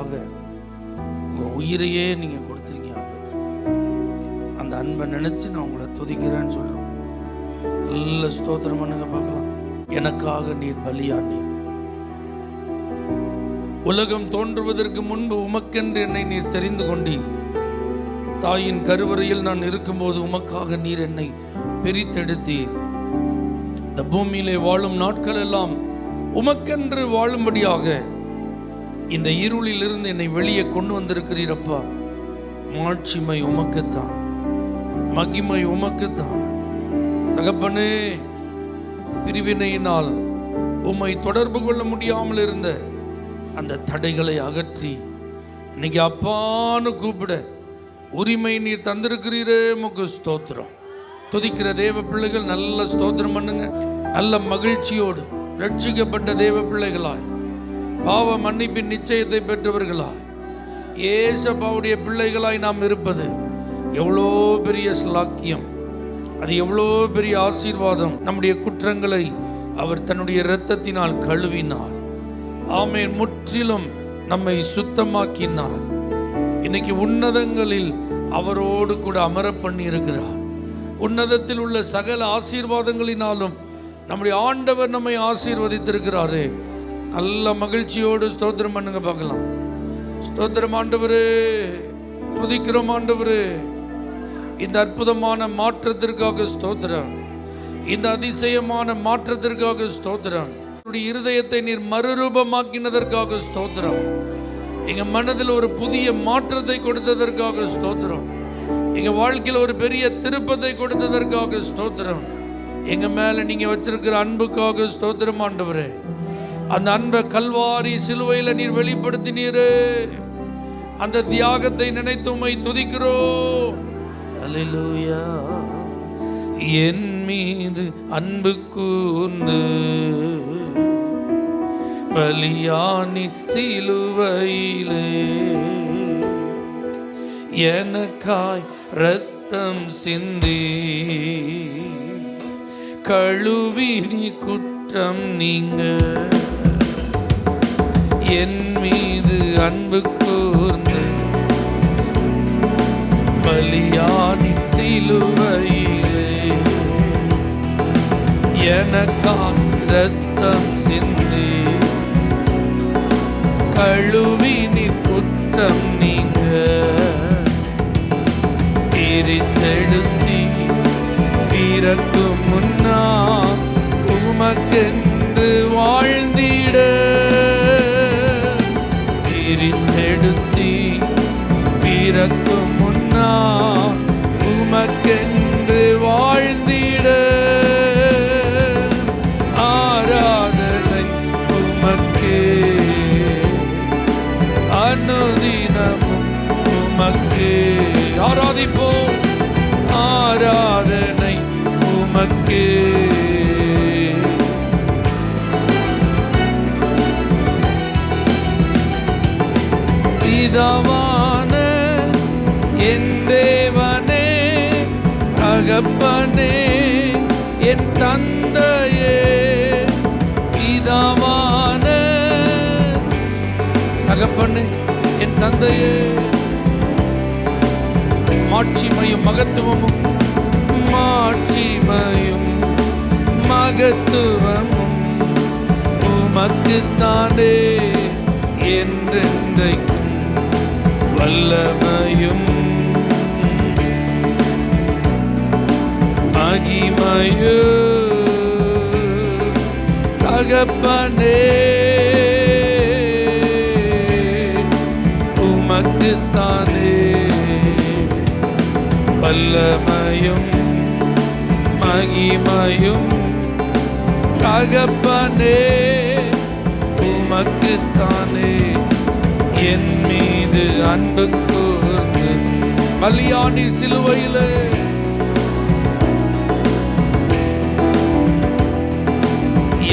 எனக்காக உங்கள் உயிரையே நீங்கள் கொடுத்துருக்கீங்க ஆண்டவர். அந்த அன்பை நினச்சி நான் உங்களை துதிக்கிறேன்னு சொல்கிறோம். நல்ல ஸ்தோத்திரம் பண்ணுங்க பார்க்கலாம். எனக்காக நீர் பலியானி, உலகம் தோன்றுவதற்கு முன்பு உமக்கென்று என்னை நீர் தெரிந்து கொண்டீர். தாயின் கருவறையில் நான் இருக்கும்போது உமக்காக நீர் என்னை பிரித்தெடுத்தீர். இந்த பூமியிலே வாழும் நாட்கள் எல்லாம் உமக்கென்று வாழும்படியாக இந்த இருளில் இருந்து என்னை வெளியே கொண்டு வந்திருக்கிறீரப்பா. மாட்சிமை உமக்குத்தான், மகிமை உமக்குத்தான். தகப்பனே, பிரிவினையினால் உம்மை தொடர்பு கொள்ள முடியாமல் இருந்த அந்த தடைகளை அகற்றி இன்னைக்கு அப்பான்னு கூப்பிட உரிமை நீர் தந்திருக்கிறீரே, உமக்கு ஸ்தோத்திரம். துதிக்கிற தேவ பிள்ளைகள் நல்ல ஸ்தோத்திரம் பண்ணுங்க. நல்ல மகிழ்ச்சியோடு ரட்சிக்கப்பட்ட தேவ பிள்ளைகளாய், பாவ மன்னிப்பின் நிச்சயத்தை பெற்றவர்களாய், ஏசப்பாவுடைய பிள்ளைகளாய் நாம் இருப்பது எவ்வளோ பெரிய ஸ்லாக்கியம், அது எவ்வளோ பெரிய ஆசீர்வாதம். நம்முடைய குற்றங்களை அவர் தன்னுடைய இரத்தத்தினால் கழுவினார். ஆமென். முற்றிலும் நம்மை சுத்தமாக்கினார். இன்னைக்கு உன்னதங்களில் அவரோடு கூட அமர பண்ணி இருக்கிறார். உன்னதத்தில் உள்ள சகல ஆசீர்வாதங்களினாலும் நம்முடைய ஆண்டவர் நம்மை ஆசீர்வதித்திருக்கிறாரே. நல்ல மகிழ்ச்சியோடு ஸ்தோத்திரம் பண்ணுங்க பார்க்கலாம். ஸ்தோத்திரம் ஆண்டவரே, துதிக்கிறோம் ஆண்டவரே. இந்த அற்புதமான மாற்றத்திற்காக ஸ்தோத்திரம், இந்த அதிசயமான மாற்றத்திற்காக ஸ்தோத்திரம். இருதயத்தை நீர் மறுரூபமாக்கினதற்காக ஸ்தோத்திரம். எங்க மனதில் ஒரு புதிய மாற்றத்தை கொடுத்ததற்காக ஸ்தோத்திரம். எங்க வாழ்க்கையில் ஒரு பெரிய திருப்பத்தை கொடுத்ததற்காக ஸ்தோத்திரம். எங்க மேல நீங்க வச்சிருக்கிற அன்புக்காக ஸ்தோத்திரம் ஆண்டவரே. அந்த அன்பை கல்வாரி சிலுவையில் நீர் வெளிப்படுத்தினீரே. அந்த தியாகத்தை நினைத்து உம்மை துதிக்கிறோம். அல்லேலூயா. என் மீது அன்பு கூர்ந்து பலியானி சிலுவையிலே எனக்காய் இரத்தம் சிந்தி கழுவி நீ குற்றம் நீங்க. என் மீது அன்பு கூர்ந்து பலியானி சிலுவையிலே எனக்காய் இரத்தம் சிந்தி கழுவி நீ குற்றம் நீங்க. பிரித்தெடுத்தி பிறக்கும் முன்னா உமக்கென்று வாழ்ந்திட. பிரித்தெடுத்தி பிறக்கும் முன்னா உமக்கென்று வாழ்ந்திட. ஆராதனை உமக்கே, அனுதினமும் உமக்கே. ஆராதிப்போம். ஆராதனை உமக்கே. பிதாவான என் தேவனே, தகப்பனே என் தந்தையே. பிதாவான தகப்பனே என் தந்தையே, மாட்சிமையும் மகத்துவமும் மாட்சிமையும் மகத்துவமும் உமக்குத்தானே. என்றென்றைக்கும் வல்லமையும் மகிமையும் தகப்பனே உமக்குத்தானே. வல்லமையும் மகிமையும் தகப்பனே உமக்குத்தானே. என் மீது அன்பு கூர்ந்து பலியானி சிலுவையிலே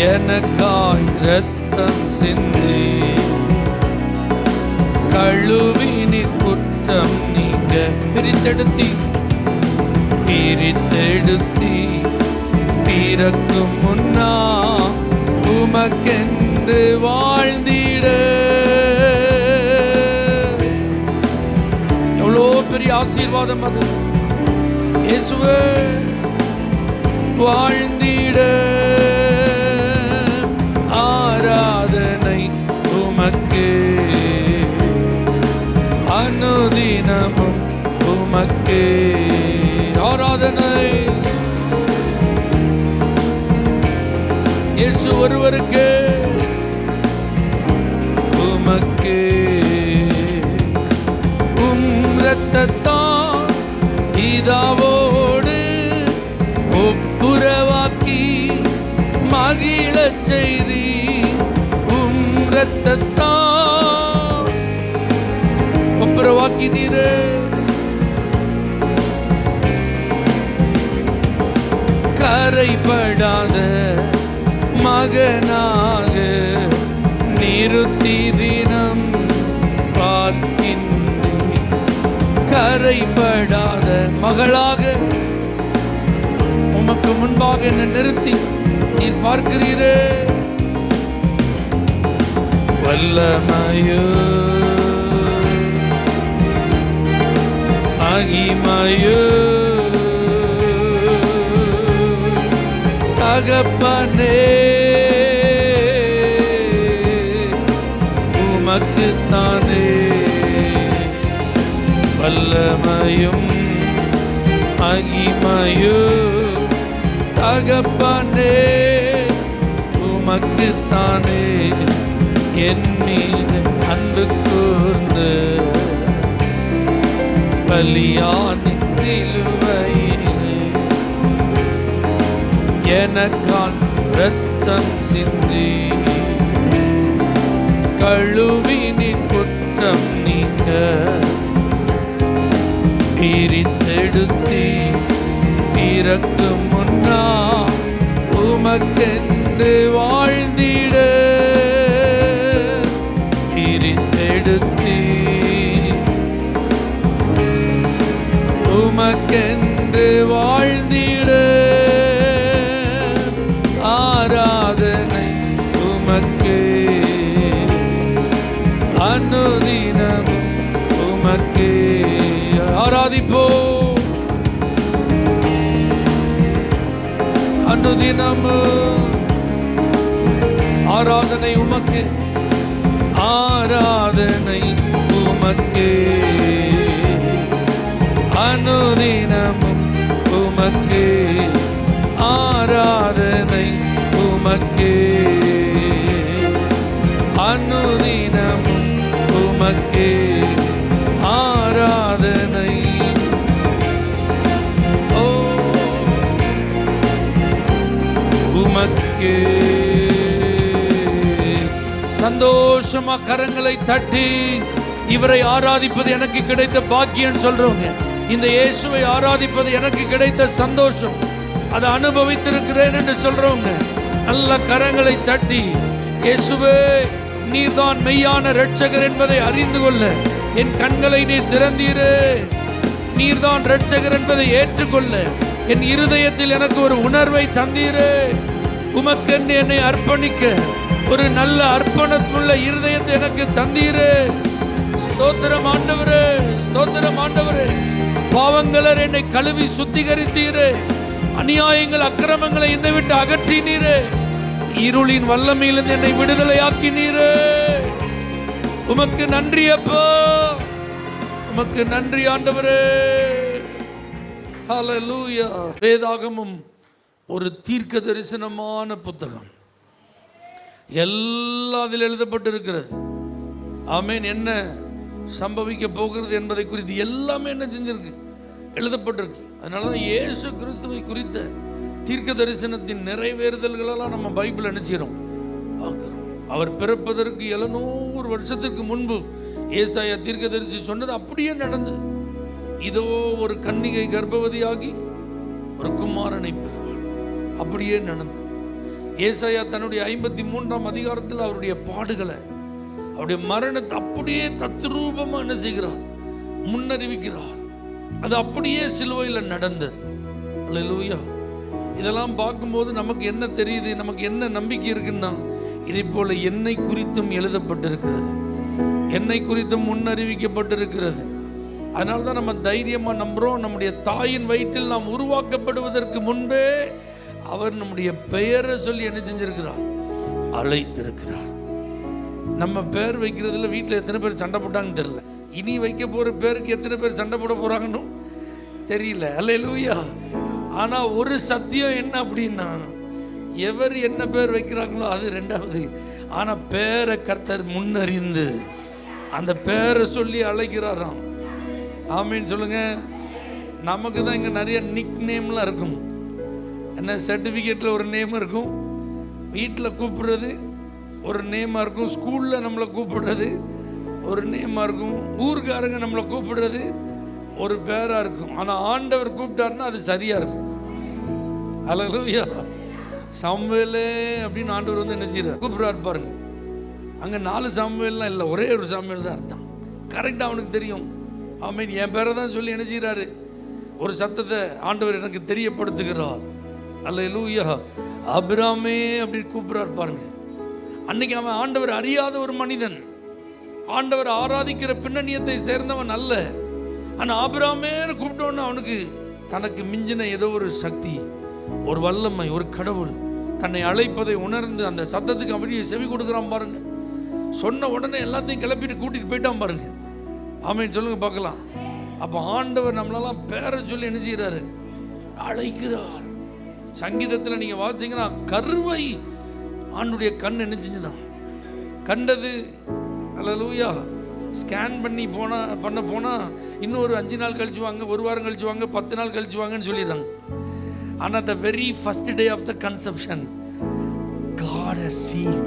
எனக்காய் இரத்தம் சிந்தி கழுவி நீ குற்றம் நீங்க. பிரித்தெடுத்தி பிறக்கும் முன்னா உமக்கென்று வாழ்ந்திட. ஆசீர்வாதம் அது. இயேசுவே வாழ்ந்திட ஆராதனை உமக்கே, அனுதினமும் உமக்கே ஆராதனை. இயேசு ஒருவருக்கே உமக்கே. இரத்தத்தான் பிதாவோடு ஒப்புரவாக்கி மகிழச் செய்தி. இரத்தத்தான் ஒப்புரவாக்கி நீரே. கரைபடாத மகனாக நிறுத்தி தினம் பார்க்கின்ற, கரைபடாத மகளாக உமக்கு முன்பாக என்னை நிறுத்தி நீர் பார்க்கிறீரே. வல்லமையோ மகிமையோ தகப்பனே உமக்குத்தானே. வல்லமையும் மகிமையோ தகப்பனே உமக்குத்தானே. என் மீது அன்பு கூர்ந்து பலியான சிலுவையிலே எனக்கான் இரத்தம் சிந்தி கழுவினின் குற்றம் நீங்க பிரித்தெடுத்தி பிறக்கு முன்னா உமக்கென்று வாழ்ந்திட. பிரித்தெடுத்தி உமக்கென்று வாழ்ந்திட. ஆராதனை உமக்கே, அனுதினமும் உமக்கே. ஆராதிப்போம் அனுதினமும். ஆராதனை உமக்கு, ஆராதனை உமக்கே, அனுதினமும் உமக்கே. ஆராதனை உமக்கே, அனுதினமும் உமக்கே. ஆராதனை ஓ உமக்கே. சந்தோஷமா கரங்களை தட்டி இவரை ஆராதிப்பது எனக்கு கிடைத்த பாக்கியம் சொல்றவங்க, இந்த இயேசுவை ஆராதிப்பது எனக்கு கிடைத்த சந்தோஷம், அதை அனுபவித்திருக்கிறேன் என்று சொல்றவங்க நல்ல கரங்களை தட்டி, இயேசுவே நீர்தான் மெய்யான இரட்சகர் என்பதை அறிந்து கொள்ள என் கண்களை நீர் திறந்தீரே. நீர்தான் இரட்சகர் என்பதை ஏற்றுக்கொள்ள என் இருதயத்தில் எனக்கு ஒரு உணர்வை தந்தீரே. உமக்கென்று என்னை அர்ப்பணிக்க ஒரு நல்ல அர்ப்பணத்துள்ள இருதயத்தை எனக்கு தந்தீரே. ஸ்தோத்திரம் ஆண்டவரே, ஸ்தோத்திரம் ஆண்டவரே. பாவங்களர் என்னை கழுவி சுத்திகரித்தீரே. அநியாயங்கள் அக்கிரமங்களை என்னை விட்டு அகற்றினீரே. இருளின் வல்லமையிலிருந்து என்னை விடுதலையாக்கினீரே. உமக்கு நன்றி அப்பா, உமக்கு நன்றி ஆண்டவரே. ஹல்லேலூயா. வேதாகமம் ஒரு தீர்க்க தரிசனமான புத்தகம். எல்லாம் அதில் எழுதப்பட்டிருக்கிறது. ஆமென். என்ன சம்பவிக்க போகிறது என்பதை குறித்து எல்லாமே என்ன செஞ்சிருக்கு, எழுதப்பட்டிருக்கு. அதனாலதான் இயேசு கிறிஸ்துவை குறித்த தீர்க்க தரிசனத்தின் நிறைவேறுதல்களெல்லாம் நம்ம பைபிள் நினைச்சிடும் பார்க்கிறோம். அவர் பிறப்பதற்கு 700 வருஷத்துக்கு முன்பு ஏசாயா தீர்க்க தரிசி சொன்னது அப்படியே நடந்தது. இதோ ஒரு கன்னிகை கர்ப்பவதியாகி ஒரு குமாரனை பெறுவாள், அப்படியே நடந்தது. ஏசாயா தன்னுடைய 53ஆம் அதிகாரத்தில் அவருடைய பாடுகளை, அவருடைய மரணத்தை அப்படியே தத்ரூபமா என்ன செய்கிறார், முன்னறிவிக்கிறார். அது அப்படியே சிலுவையில் நடந்தது. அல்லேலூயா. இதெல்லாம் பார்க்கும்போது நமக்கு என்ன தெரியுது, நமக்கு என்ன நம்பிக்கை இருக்குன்னா, இதை போல என்னை குறித்தும் எழுதப்பட்டிருக்கிறது, என்னை குறித்தும் முன்னறிவிக்கப்பட்டிருக்கிறது. அதனால தான் நம்ம தைரியமா நம்புறோம். நம்முடைய தாயின் வயிற்றில் நாம் உருவாக்கப்படுவதற்கு முன்பே அவர் நம்முடைய பெயரை சொல்லி என்ன செஞ்சிருக்கிறார்? அழைத்திருக்கிறார். நம்ம பேர் வைக்கிறதுல வீட்டில் எத்தனை பேர் சண்டை போட்டாங்கன்னு தெரியல. இனி வைக்க போற பேருக்கு எத்தனை பேர் சண்டை போட போறாங்கன்னு தெரியல. அல்லேலூயா. ஆனா ஒரு சத்தியம் என்ன அப்படின்னா, எவர் என்ன பேர் வைக்கிறாங்களோ அது ரெண்டாவது. ஆனா பேரை கர்த்தர் முன்னறிந்து அந்த பேரை சொல்லி அழைக்கிறாராம். ஆமீன் சொல்லுங்க. நமக்கு தான் இங்க நிறைய நிக் நேம்லாம் இருக்கும். என்ன, சர்டிஃபிகேட்ல ஒரு நேம் இருக்கும், வீட்டில் கூப்பிடுறது ஒரு நேமாக இருக்கும், ஸ்கூலில் நம்மளை கூப்பிடுறது ஒரு நேமாக இருக்கும், ஊருக்காரங்க நம்மளை கூப்பிடுறது ஒரு பேராக இருக்கும். ஆனால் ஆண்டவர் கூப்பிட்டாருன்னா அது சரியாக இருக்கும். அல்லேலூயா. சாமுவேலே அப்படின்னு ஆண்டவர் வந்து என்ன செய்யறார்? கூப்பிடுறாரு பாருங்க. அங்கே 4 சாமுவேல்லாம் இல்லை, ஒரே ஒரு சாமுவேல் தான் அர்த்தம். கரெக்டாக அவனுக்கு தெரியும். ஆமீன். என் பேரை தான் சொல்லி என்ன செய்யறாரு? ஒரு சத்தத்தை ஆண்டவர் எனக்கு தெரியப்படுத்துகிறார். அல்லேலூயா. ஆபிரகாமே அப்படின்னு கூப்பிடுறாரு பாருங்க. அன்னைக்கு அவன் ஆண்டவர் அறியாத ஒரு மனிதன், ஆண்டவர் ஆராதிக்கிற பின்னணியத்தை சேர்ந்தவன் அல்ல. ஆனால் ஆபிரகாமே கூப்பிட்டோன்னு அவனுக்கு தனக்கு மிஞ்சின ஏதோ ஒரு சக்தி, ஒரு வல்லமை, ஒரு கடவுள் தன்னை அழைப்பதை உணர்ந்து அந்த சத்தத்துக்கு அப்படியே செவி கொடுக்குறான் பாருங்க. சொன்ன உடனே எல்லாத்தையும் கிளப்பிட்டு கூட்டிட்டு போயிட்டான் பாருங்க. ஆமீன் சொல்லுங்க பார்க்கலாம். அப்போ ஆண்டவர் நம்மளெல்லாம் பேரை சொல்லி என்ன செய்கிறாரு? அழைக்கிறார். சங்கீதத்தில் நீங்கள் வாசிங்கன்னா கருவை ஆண்டுடைய கண் என்ன செஞ்சுதான் கண்டது. அல்லேலூயா. ஸ்கேன் பண்ணி பண்ண போனால் இன்னும் ஒரு 5 நாள் கழிச்சு வாங்க, ஒரு வாரம் கழிச்சு வாங்க, 10 நாள் கழிச்சு வாங்கன்னு சொல்லிடுறாங்க. ஆனால் the very first day of the conception God has seen.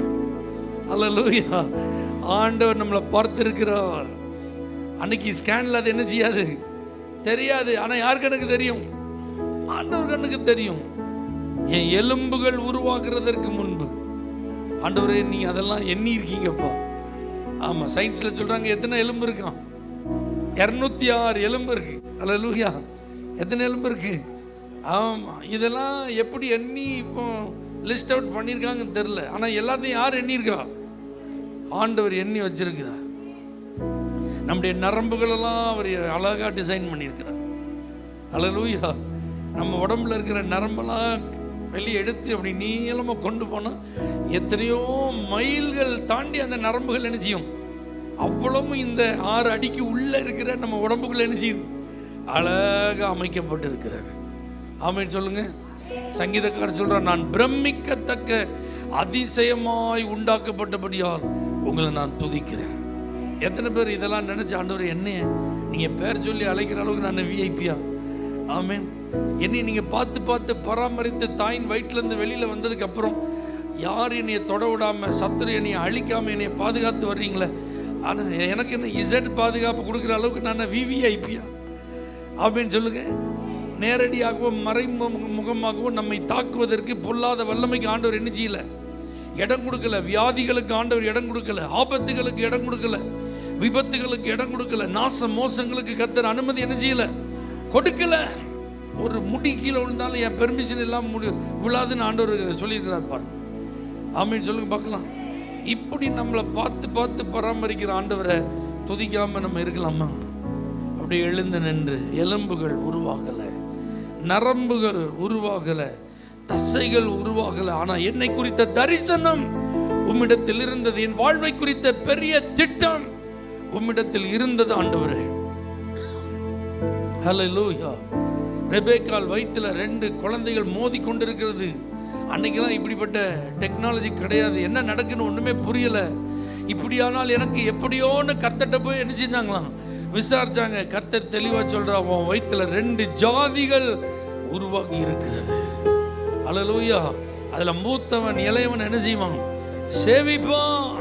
அல்லேலூயா. ஆண்டவர் நம்மளை பார்த்திருக்கிறார். அன்னைக்கு ஸ்கேனில் அது என்ன செய்யாது? தெரியாது. ஆனால் யார் கண்ணுக்கு தெரியும்? ஆண்டவர் கண்ணுக்கு தெரியும். என் எலும்புகள் உருவாக்குறதற்கு முன்பு ஆண்டவரே நீங்க அதெல்லாம் எண்ணி இருக்கீங்கப்பா. ஆமா, சயின்ஸ்ல சொல்றாங்க எத்தனை எலும்பு இருக்கான்? 206 எலும்பு இருக்கு. அல்லேலூயா. எத்தனை எலும்பு இருக்கு? ஆமா. இதெல்லாம் எப்படி எண்ணி இப்போ லிஸ்ட் அவுட் பண்ணியிருக்காங்கன்னு தெரியல. ஆனா எல்லாத்தையும் யார் எண்ணியிருக்கா? ஆண்டவர் எண்ணி வச்சிருக்கிறார். நம்முடைய நரம்புகள் எல்லாம் அவர் அழகா டிசைன் பண்ணியிருக்கிறார். அல்லேலூயா. நம்ம உடம்புல இருக்கிற நரம்பெல்லாம் வெளியே எடுத்து அப்படி நீளமாக கொண்டு போனால் எத்தனையோ மைல்கள் தாண்டி அந்த நரம்புகள் என்ன செய்யும்? அவ்வளவும் இந்த 6 அடிக்கு உள்ளே இருக்கிற நம்ம உடம்புக்குள்ள என்ன செய்யுது? அழகாக அமைக்கப்பட்டு இருக்கிறது. ஆமீன் சொல்லுங்க. சங்கீதக்காரர் சொல்றார், நான் பிரமிக்கத்தக்க அதிசயமாய் உண்டாக்கப்பட்டபடியால் உங்களை நான் துதிக்கிறேன். எத்தனை பேர் இதெல்லாம் நினைச்ச ஆண்டவர் என்னைய நீங்கள் பேர் சொல்லி அழைக்கிற அளவுக்கு நான் விஐபியா? ஆமீன். என்னை நீங்கள் பார்த்து பார்த்து பராமரித்து தாயின் வயிற்றுலேருந்து வெளியில் வந்ததுக்கு அப்புறம் யார் என்னையை தொட விடாமல், சத்துரு என்னையை அழிக்காமல் என்னையை பாதுகாத்து வர்றீங்களே. ஆனால் எனக்கு என்ன இசட் பாதுகாப்பு கொடுக்குற அளவுக்கு நான் விவிஐபியா? அப்படின்னு சொல்லுங்க. நேரடியாகவும் மறைமுகமாகவும் நம்மை தாக்குவதற்கு பொல்லாத வல்லமைக்கு ஆண்டவர் என்ன செய்யல? இடம் கொடுக்கல. வியாதிகளுக்கு ஆண்டவர் இடம் கொடுக்கல. ஆபத்துகளுக்கு இடம் கொடுக்கல. விபத்துகளுக்கு இடம் கொடுக்கல. நாச மோசங்களுக்கு கர்த்தர் அனுமதி என்ன செய்யல? கொடுக்கல. ஒரு முடி கீழே விழுந்தாலும் என் பெர்மிஷன் இல்லாமல் விழாதுன்னு ஆண்டவர் சொல்லியிருக்கிறார் பாருங்க. ஆமீன் சொல்லுங்க பார்க்கலாம். இப்படி நம்மளை பார்த்து பார்த்து பராமரிக்கிற ஆண்டவரை துதிக்காம நம்ம இருக்கலாமா? அப்படி எழுந்து நின்று எலும்புகள் உருவாகலை, நரம்புகள் உருவாகலை, தசைகள் உருவாகலை. ஆனால் என்னை குறித்த தரிசனம் உம்மிடத்தில் இருந்தது. என் வாழ்வை குறித்த பெரிய திட்டம் உம்மிடத்தில் இருந்தது ஆண்டவரே. ஹல்லேலூயா. ரெபேக்கால் வயிற்றுல 2 குழந்தைகள் மோதி கொண்டிருக்கிறது. அன்னைக்கெல்லாம் இப்படிப்பட்ட டெக்னாலஜி கிடையாது. என்ன நடக்குன்னு ஒன்றுமே புரியலை. இப்படியானால் எனக்கு எப்படியோன்னு கர்த்தர்கிட்ட போய் என்ன செஞ்சாங்களாம்? விசாரிச்சாங்க. கர்த்தர் தெளிவாக சொல்றா, உன் வயிற்றுல 2 ஜாதிகள் உருவாகி இருக்கிறது. அல்லேலூயா. அதுல மூத்தவன் இளையவன் என்ன செய்வான்? சேவிப்பான்.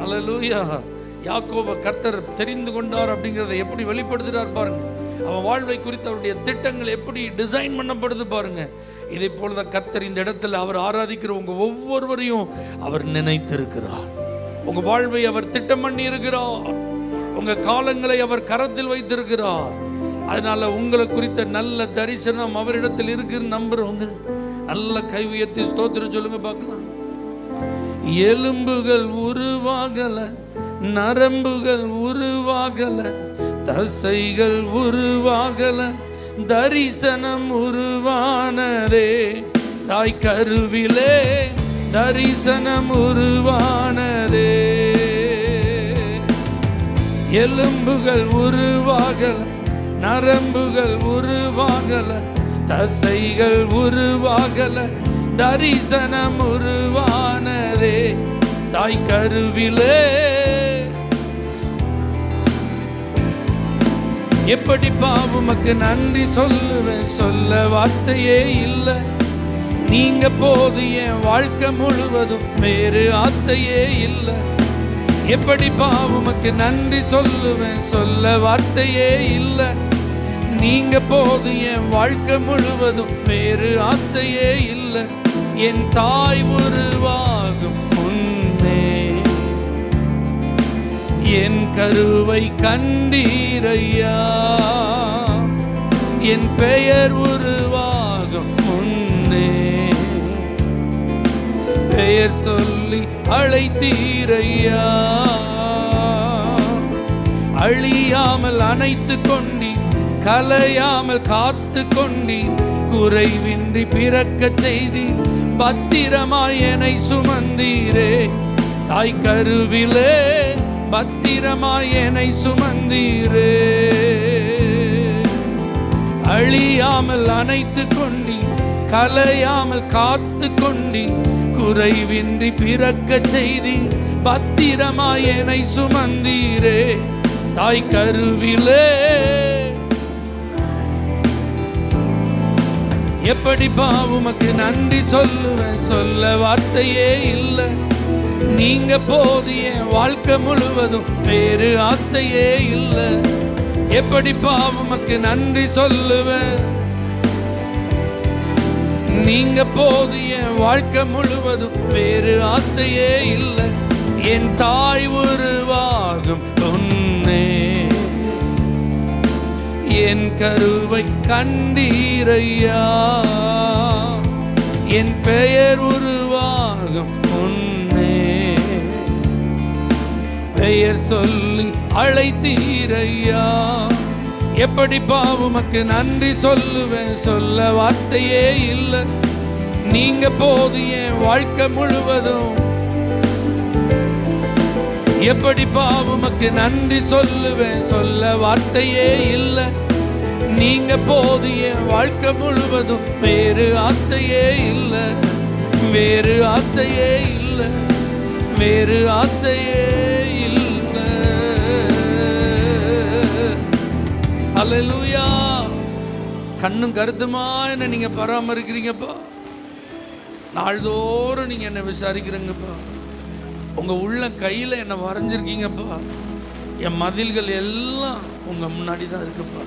அல்லேலூயா. யாக்கோபை கர்த்தர் தெரிந்து கொண்டார் அப்படிங்கிறத எப்படி வெளிப்படுத்துறார் பாருங்க. அவன் வாழ்வை குறித்து அவருடைய திட்டங்கள் எப்படி டிசைன் பண்ணப்படுது பாருங்க. இதை போலதான் கர்த்தர் இந்த இடத்துல அவர் ஆராதிக்கிற உங்க ஒவ்வொருவரையும் அவர் நினைத்திருக்கிறார். உங்க வாழ்வை அவர் திட்டம் பண்ணி இருக்கிறார். உங்க காலங்களை அவர் கரத்தில் வைத்திருக்கிறார். அதனால உங்களை குறித்த நல்ல தரிசனம் அவரிடத்தில் இருக்குன்னு நம்புறவங்க நல்ல கை உயர்த்தி ஸ்தோத்திரம் சொல்லுங்க பார்க்கலாம். எலும்புகள் உருவாகல, நரம்புகள் உருவாகல, தசைகள் உருவாகல, தரிசனம் உருவானதே. தாய் கருவிலே தரிசனம் உருவானதே. எலும்புகள் உருவாகல, நரம்புகள் உருவாகல, தசைகள் உருவாகல, தரிசனம் உருவானதே. தாய் கருவிலே எப்படி பாவுமக்கு நன்றி சொல்லுவேன், சொல்ல வார்த்தையே இல்லை. நீங்க போது என் வாழ்க்கை முழுவதும் வேறு ஆசையே இல்லை. எப்படி பாவுமக்கு நன்றி சொல்லுவேன், சொல்ல வார்த்தையே இல்லை. நீங்க போது என் வாழ்க்கை முழுவதும் வேறு ஆசையே இல்லை. என் தாய் உருவாகும் முன்னே என் கருவை கண்டீரையா. என் பெயர் உருவாகும் முன்னே பெயர் சொல்லி அழைத்தீரையா. அழியாமல் அணைத்து கொண்டி, கலையாமல் காத்து கொண்டி, குறைவின்றி பிறக்க செய்தி, பத்திரமாய் என்னை சுமந்தீரே. தாய் கருவிலே பத்திரமாய் என்னை சுமந்தீரே. அழியாமல் அணைத்து கொண்டி, கலையாமல் காத்து கொண்டி, குறைவின்றி பிறக்க செய்தி, பத்திரமாய் என்னை சுமந்தீரே. தாய் கருவிலே எப்படி பாவுமக்கு நன்றி சொல்லுவேன், சொல்ல வார்த்தையே இல்லை. நீங்க போது என் வாழ்க்கை முழுவதும் வேறு ஆசையே இல்லை. எப்படி பாவுமக்கு நன்றி சொல்லுவேன், நீங்க போது என் வாழ்க்கை முழுவதும் வேறு ஆசையே இல்லை. என் தாய் உருவாகும் பொன்னே என் கருவை கண்டீரையா. என் பெயர் உருவாகும் பொன்னே பெயர் சொல்லி அழைத்தீரையா. எப்படி பாவுமக்கு நன்றி சொல்லுவேன், சொல்ல வார்த்தையே இல்லை. நீங்க போது என் வாழ்க்கை முழுவதும். எப்படி பாவுமக்கு நன்றி சொல்லுவேன், சொல்ல வார்த்தையே இல்லை. நீங்க போது என் வாழ்க்கை முழுவதும் வேறு ஆசையே இல்லை. வேறு ஆசையே இல்லை, வேறு ஆசையே இல்லை. அல்லேலூயா. கண்ணும் கருத்துமா என்ன நீங்க பராமரிக்கிறீங்கப்பா. நாள்தோறும் நீங்க என்ன விசாரிக்கிறீங்கப்பா. உங்க உள்ள கையில என்ன வரைஞ்சிருக்கீங்கப்பா. என் மதில்கள் எல்லாம் உங்க முன்னாடி தான் இருக்குப்பா.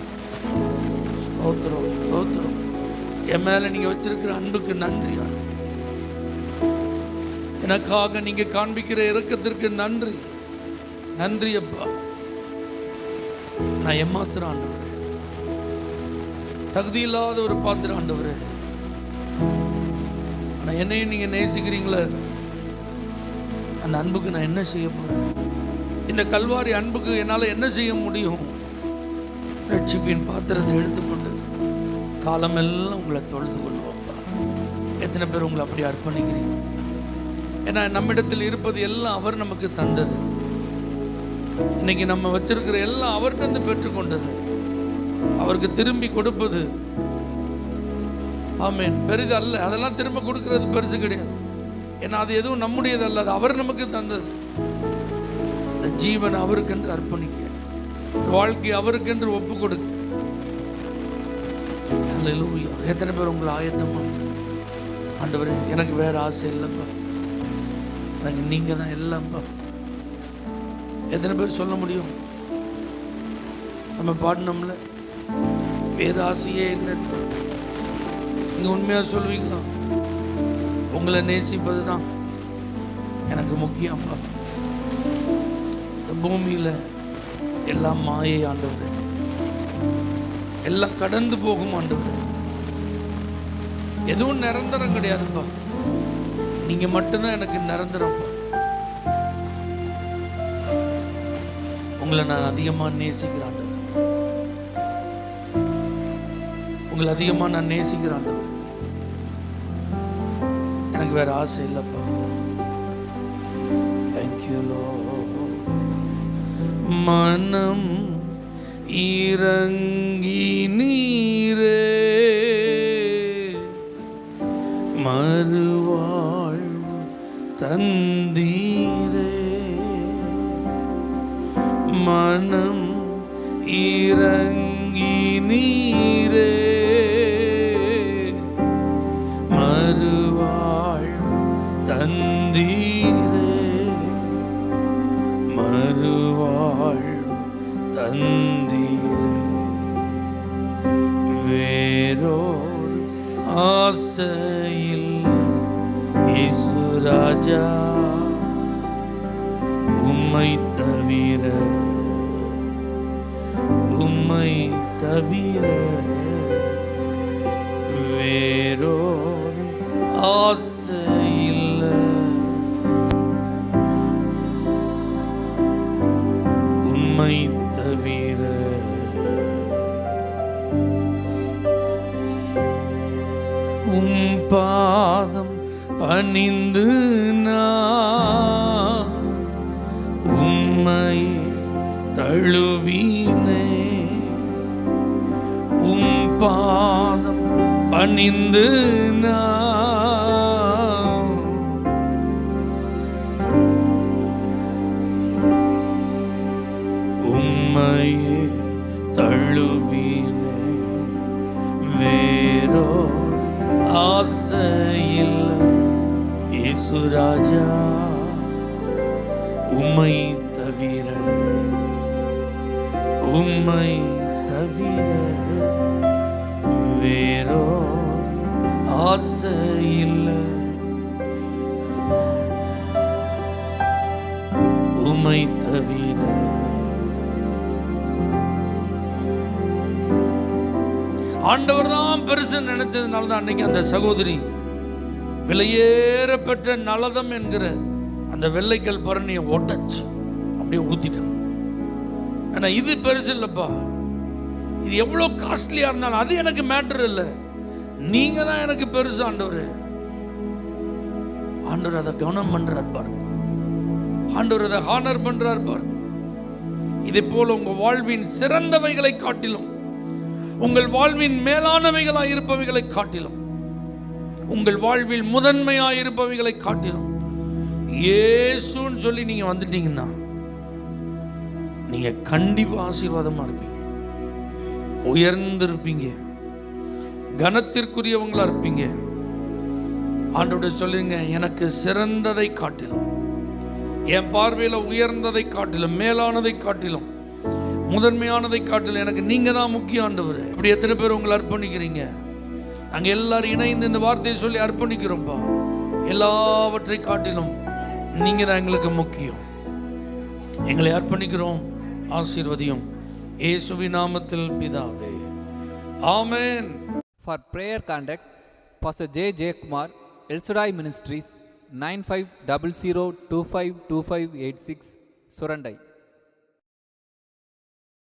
ஸ்தோத்திரம், ஸ்தோத்திரம். என் மேல நீங்க வச்சிருக்கிற அன்புக்கு நன்றி. எனக்காக நீங்க காண்பிக்கிற இரக்கத்திற்கு நன்றி. நன்றி அப்பா. நான் ஏமாத்துற ஆண்டவரே, தகுதி இல்லாத ஒரு பாத்திர ஆண்டவரே. ஆனா என்னையும் நீங்க நேசிக்கிறீங்களே, அந்த அன்புக்கு நான் என்ன செய்ய போறேன்? இந்த கல்வாரி அன்புக்கு என்னால என்ன செய்ய முடியும்? ரட்சிப்பின் பாத்திரத்தை எடுத்துக்கொண்டு காலமெல்லாம் உங்களை தொழுது கொள்வோம்ப்பா. எத்தனை பேர் உங்களை அப்படி அர்ப்பணிக்கிறீங்க? ஏன்னா நம்மிடத்தில் இருப்பது எல்லாம் அவர் நமக்கு தந்தது. இன்னைக்கு நம்ம வச்சிருக்கிற எல்லாம் அவர்கிட்ட பெற்றுக்கொண்டது. அவருக்கு திரும்பி கொடுப்பது ஆமென் பெரிது அல்ல. அதெல்லாம் திரும்ப கொடுக்கிறது பெருசு கிடையாது. ஏன்னா அது எதுவும் நம்முடையது அல்ல, அது அவர் நமக்கு தந்தது. இந்த ஜீவனை அவருக்கென்று அர்ப்பணிக்க, வாழ்க்கை அவருக்கென்று ஒப்பு கொடுக்க. அல்லேலூயா. எத்தனை பேர் உங்களை ஆயத்தமா? ஆண்டவரே, எனக்கு வேற ஆசை இல்லைப்பா, எனக்கு நீங்க தான் எல்லாம்ப்பா. எத்தனை பேர் சொல்ல முடியும்? நம்ம பாடினோம்ல, வேறு ஆசையே இல்லை. நீங்க உண்மையா சொல்வீங்களா? உங்களை நேசிப்பது தான் எனக்கு முக்கியம்ப்பா. இந்த பூமியில எல்லாம் மாயை ஆண்டவரே, எல்லாம் கடந்து போகும் ஆண்டவரே. எதுவும் நிரந்தரம் கிடையாதுப்பா. நீங்க மட்டும்தான் எனக்கு நிரந்தரம்ப்பா. உங்களை நான் அதிகமா நேசிக்கிறேன் ஆண்டவரே. உங்களை அதிகமாக நான் நேசிக்கிறேன் ஆண்டவர். எனக்கு வேற ஆசை இல்லைப்பா. Thank you Lord. மனம் இறங்கி நீரே மறுவாழ்வு தந்தீரே. மனம் இறங்கி நீரே மறுவாழ்வு தந்தீரே. மறுவாழ்வு தந்தீரே. வேறோர் ஆசையில் இயேசு ராஜா உம்மை தவிர, உம்மை தவிர வேறோர் ஆசை இல்லை. உம்மை தவிர உம் பாதம் பணிந்து நான் உம்மை தழுவினே. உம் பாதம் பணிந்து நான் உம்மை தழுவினே. வேறோர் ஆசையில் இயேசு ராஜா உம்மை தவிர, உம்மை தவிர வேறோர் ஆசை இல்லை. உம்மை தவிர ஆண்டவர் தான் பெருசு நினைச்சதுனால தான் அன்னைக்கு அந்த சகோதரி விலையேறப்பெற்ற நலதம் என்கிற அந்த வெள்ளைக்கல் பரணியை ஒட்டச்சு அப்படியே ஊத்திட்டான். ஆனா இது பெருசு இல்லப்பா, இது எவ்வளோ காஸ்ட்லியா இருந்தாலும் அது எனக்கு மேட்டர் இல்லை, நீங்க தான் எனக்கு பெருசு ஆண்டவர். ஆண்டவர் அதை கவனம் பண்றார் பாருங்க, ஆண்டவர் அதை ஹானர் பண்றார் பாருங்க. இதே போல உங்க வாழ்வின் சிறந்தவைகளை காட்டிலும், உங்கள் வாழ்வின் மேலானவைகளாய் இருப்பவைகளை காட்டிலும், உங்கள் வாழ்வில் முதன்மையாய் இருப்பவைகளை காட்டிலும் இயேசுன்னு சொல்லி நீங்க வந்துட்டீங்கன்னா நீங்க கண்டிப்பா ஆசீர்வாதமா இருப்பீங்க, உயர்ந்திருப்பீங்க, கனத்திற்குரியவங்களா இருப்பீங்க. ஆண்டவரே சொல்லுங்க, எனக்கு சிறந்ததை காட்டிலும், என் பார்வையில உயர்ந்ததை காட்டிலும், மேலானதை காட்டிலும், முதன்மையானதை காட்டிலும் எனக்கு நீங்க தான் முக்கியம் ஆண்டவர். இப்படி எத்தனை பேர் உங்களை அர்ப்பணிக்கிறீங்க? நாங்க எல்லாரும் இணைந்து இந்த வார்த்தையை சொல்லி அர்ப்பணிக்கிறோம்ப்பா. எல்லாவற்றை காட்டிலும் நீங்க தான் எங்களுக்கு முக்கியம். எங்களை அர்ப்பணிக்கிறோம், ஆசீர்வதியும் இயேசுவின் நாமத்தில் பிதாவே, ஆமென். For prayer contact Pastor J. J. Kumar, El Shaddai Ministries, 9500252586, Surandai.